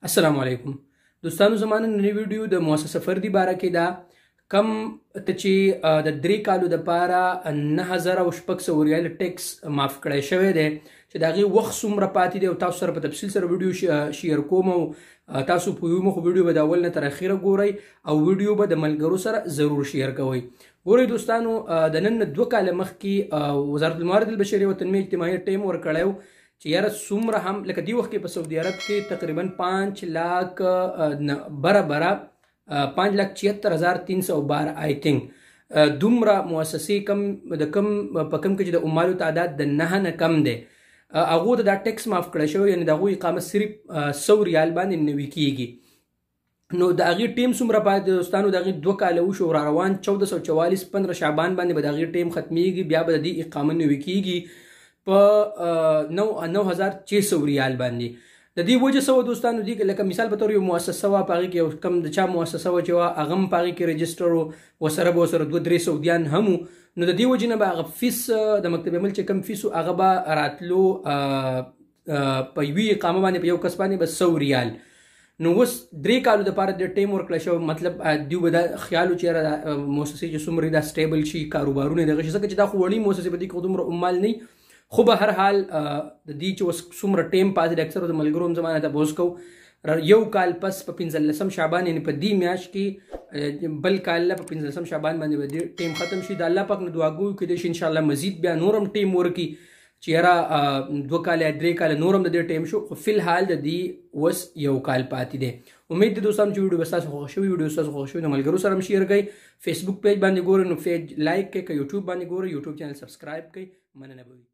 السلام علیکم دوستانو زمانه نوی ویډیو د مؤسسه فردي باره کې دا کم ته چې د 3 کالو د پاره 9600 ریال ټیکس معاف کړی شوی دی چې د هغې وخت څومره پاتې دی او تاسو سره په تفصیل سره ویډیو شیر کوم او تاسو پوهیږئ خو ویډیو به د اول نه تر اخره ګورئ او ویډیو به د ملګرو سره ضرور شیر کوئ. ګورئ دوستانو د نن 2 کاله مخکې وزارت الموارد البشري او تنمیه اجتماعي ټیم ورکړی و چې یاره څومره هم لکه دې وخت کې په سعودي عرب کې تقریبا 5 लाख برابره 5,76,312 آی تھنک دومره مؤسسې کم په کم کې چې د عمالو تعداد د 9 نه کم دی هغو ته دا ټیکس معاف کړی شوی، یعنې د هغوی اقامت صرف 100 ریال باندې نوي کیږي. نو د هغې ټیم څومره پاتې دوستانو د هغې 2 کاله وشو را روان 1444 15 شعبان باندې به د هغې ټیم ختمیږي، بیا به د دې اقامت نوي کیږي په 9600 ریال باندې. د دې وجه څه وه دوستانو، دې لکه مثال په طور یو مؤسسه وه په هغې کې یو کم د چا مؤسسه وه چې وه هغه هم په هغې کې رجسټر و ورسره به ورسره 2-3 سعودیان هم وو. نو د دې وجې نه به هغه فیس د مکتب عمل چې کم فیس و هغه به راتلو په یوې اقامه باندې په یو کس باندې به 100 ریال. نو اوس 3 کالو دپاره د ټیم ورکړی شوی، مطلب دوی به دا خیال و چې یاره مؤسسې چې څومره دا سټیبل شي کاروبارونه یې دغه شي، ځکه چې دا خو وړي مؤسسې په دې کې خو دومره عمال نه خو به هر حال د دې چې اوس څومره ټیم پاتې د اکثرو د ملګرو هم زمانه تپوس کوو یو کال پس په 15 شعبان یعنې په دې میاشت کې بل کال په 15 شعبان باندې به دې ټیم ختم شي. د الله پاک نه دعا کوو کیدای شي انشاءالله مزید بیا نور هم ټیم ورکړي چې یاره 2 کاله 3 کاله نور هم د دې ټیم شو، خو فی الحال د دې اوس یو کال پاتې دی. امید دی دوستانو چې ویډیو به ستاسو خوښ شوي، ویډیو ستاسو خوښ شوي د ملګرو سره هم شیر کړئ، فیسبوک پیج باندې ګورئ نو پیج لایک کړئ، که یوټیوب باندې ګورئ یوټیوب چینل سبسکرایب کړئ. مننه به وي.